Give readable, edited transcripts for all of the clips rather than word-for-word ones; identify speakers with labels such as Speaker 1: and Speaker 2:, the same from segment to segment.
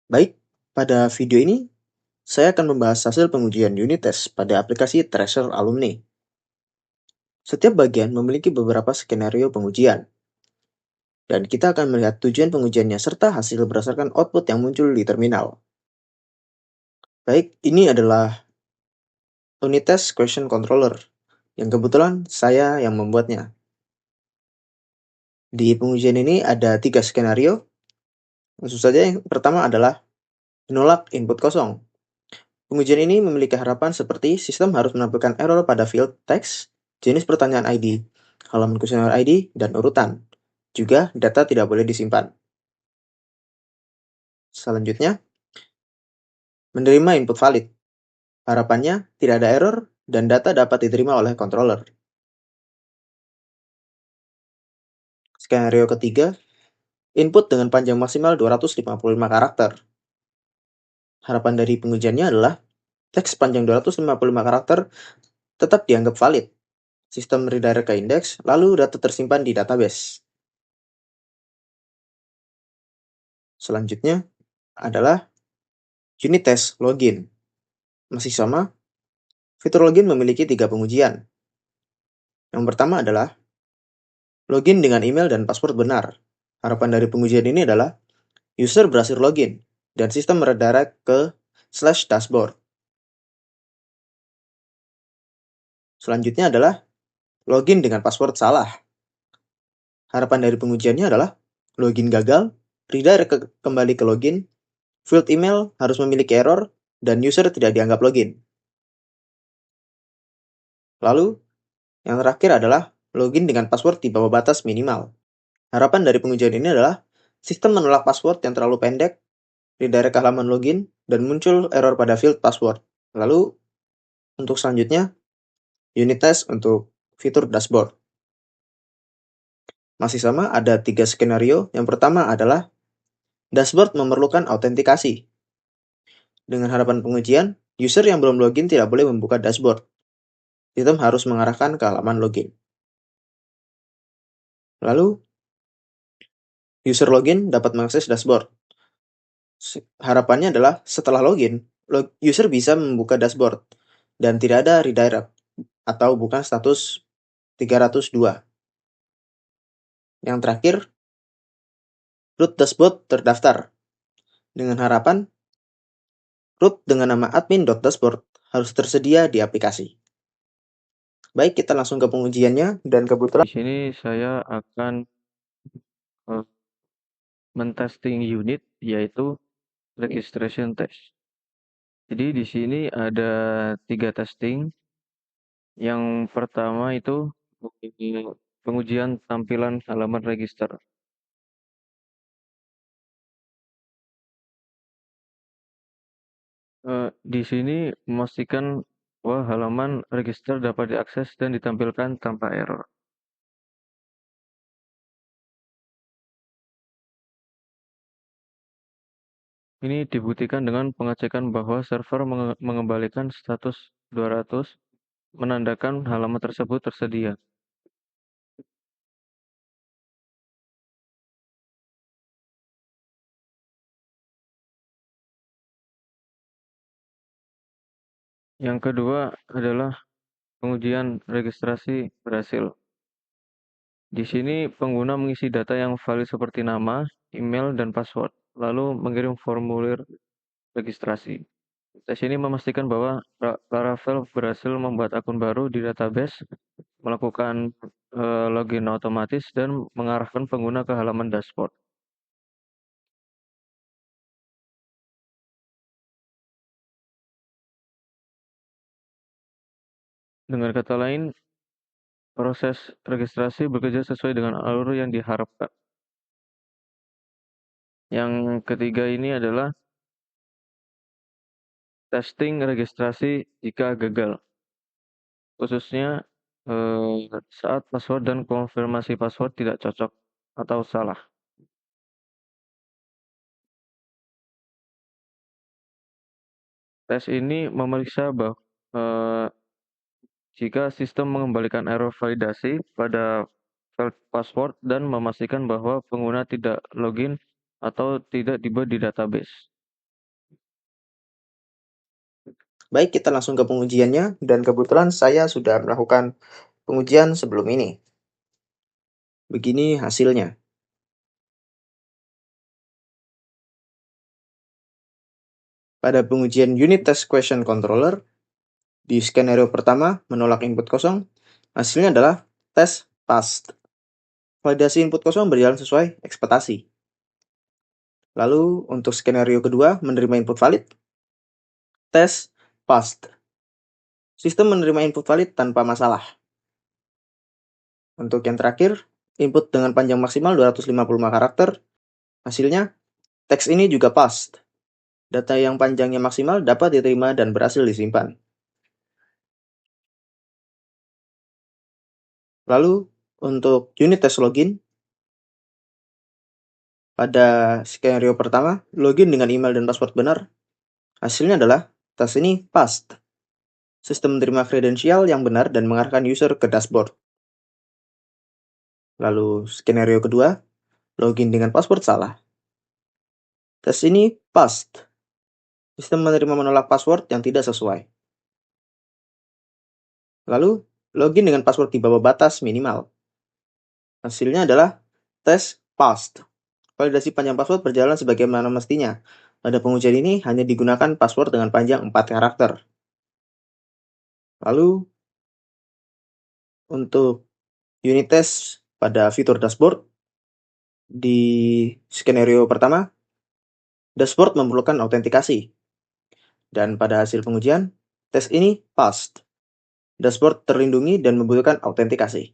Speaker 1: Baik, pada video ini saya akan membahas hasil pengujian unit test pada aplikasi Tracer Alumni. Setiap bagian memiliki beberapa skenario pengujian, dan kita akan melihat tujuan pengujiannya serta hasil berdasarkan output yang muncul di terminal. Baik, ini adalah unit test question controller, yang kebetulan saya yang membuatnya. Di pengujian ini ada 3 skenario. Langsung saja yang pertama adalah menolak input kosong. Pengujian ini memiliki harapan seperti sistem harus menampilkan error pada field text, jenis pertanyaan ID, halaman kuesioner ID, dan urutan. Juga, data tidak boleh disimpan. Selanjutnya, menerima input valid. Harapannya, tidak ada error, dan data dapat diterima oleh controller. Skenario ketiga, input dengan panjang maksimal 255 karakter. Harapan dari pengujiannya adalah teks panjang 255 karakter tetap dianggap valid. Sistem redirect ke indeks, lalu data tersimpan di database. Selanjutnya adalah unit test login. Masih sama, fitur login memiliki 3 pengujian. Yang pertama adalah login dengan email dan password benar. Harapan dari pengujian ini adalah user berhasil login dan sistem redirect ke /dashboard. Selanjutnya adalah login dengan password salah. Harapan dari pengujiannya adalah login gagal, redirect kembali ke login, field email harus memiliki error, dan user tidak dianggap login. Lalu, yang terakhir adalah login dengan password di bawah batas minimal. Harapan dari pengujian ini adalah sistem menolak password yang terlalu pendek, redirect ke halaman login, dan muncul error pada field password. Lalu, untuk selanjutnya, unit test untuk fitur dashboard. Masih sama, ada 3 skenario. Yang pertama adalah dashboard memerlukan autentikasi. Dengan harapan pengujian, user yang belum login tidak boleh membuka dashboard. Sistem harus mengarahkan ke halaman login. Lalu, user login dapat mengakses dashboard. Harapannya adalah setelah login, user bisa membuka dashboard dan tidak ada redirect atau bukan status 302. Yang terakhir, root dashboard terdaftar. Dengan harapan, root dengan nama admin.dashboard harus tersedia di aplikasi. Baik, kita langsung ke pengujiannya, dan kebetulan
Speaker 2: Di sini saya akan mentesting unit yaitu registration test. Jadi di sini ada 3 testing. Yang pertama itu pengujian tampilan halaman register. Di sini memastikan bahwa halaman register dapat diakses dan ditampilkan tanpa error. Ini dibuktikan dengan pengecekan bahwa server mengembalikan status 200 menandakan halaman tersebut tersedia. Yang kedua adalah pengujian registrasi berhasil. Di sini pengguna mengisi data yang valid seperti nama, email, dan password, lalu mengirim formulir registrasi. Tes ini memastikan bahwa Laravel berhasil membuat akun baru di database, melakukan login otomatis, dan mengarahkan pengguna ke halaman dashboard. Dengan kata lain, proses registrasi bekerja sesuai dengan alur yang diharapkan. Yang ketiga ini adalah testing registrasi jika gagal, khususnya saat password dan konfirmasi password tidak cocok atau salah. Tes ini memeriksa bahwa jika sistem mengembalikan error validasi pada file password dan memastikan bahwa pengguna tidak login atau tidak dibuat di database.
Speaker 1: Baik, kita langsung ke pengujiannya, dan kebetulan saya sudah melakukan pengujian sebelum ini. Begini hasilnya. Pada pengujian unit test question controller, di skenario pertama menolak input kosong, hasilnya adalah tes passed. Validasi input kosong berjalan sesuai ekspektasi. Lalu untuk skenario kedua menerima input valid, tes passed. Sistem menerima input valid tanpa masalah. Untuk yang terakhir, input dengan panjang maksimal 255 karakter, hasilnya teks ini juga passed. Data yang panjangnya maksimal dapat diterima dan berhasil disimpan. Lalu, untuk unit test login, pada skenario pertama, login dengan email dan password benar. Hasilnya adalah tes ini passed. Sistem menerima kredensial yang benar dan mengarahkan user ke dashboard. Lalu, skenario kedua, login dengan password salah. Tes ini passed. Sistem menerima menolak password yang tidak sesuai. Lalu, login dengan password di bawah batas minimal. Hasilnya adalah tes passed. Validasi panjang password berjalan sebagaimana mestinya. Pada pengujian ini hanya digunakan password dengan panjang 4 karakter. Lalu, untuk unit test pada fitur dashboard, di skenario pertama, dashboard memerlukan autentikasi. Dan pada hasil pengujian, tes ini passed. Dashboard terlindungi dan membutuhkan autentikasi.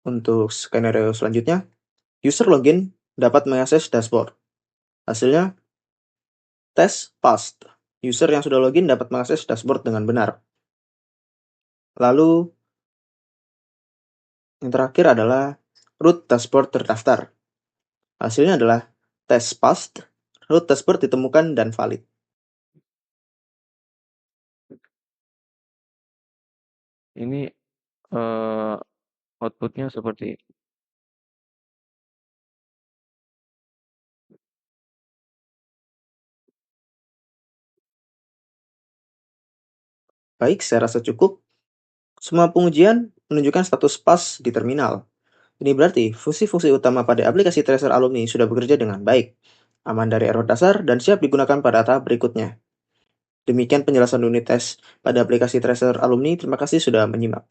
Speaker 1: Untuk skenario selanjutnya, user login dapat mengakses dashboard. Hasilnya, tes passed. User yang sudah login dapat mengakses dashboard dengan benar. Lalu, yang terakhir adalah root dashboard terdaftar. Hasilnya adalah tes passed, root dashboard ditemukan dan valid.
Speaker 2: Ini outputnya seperti
Speaker 1: Baik, saya rasa cukup. Semua pengujian menunjukkan status pas di terminal. Ini berarti fungsi-fungsi utama pada aplikasi Tracer Alumni sudah bekerja dengan baik, aman dari error dasar, dan siap digunakan pada tahap berikutnya. Demikian penjelasan unit tes pada aplikasi Tracer Alumni. Terima kasih sudah menyimak.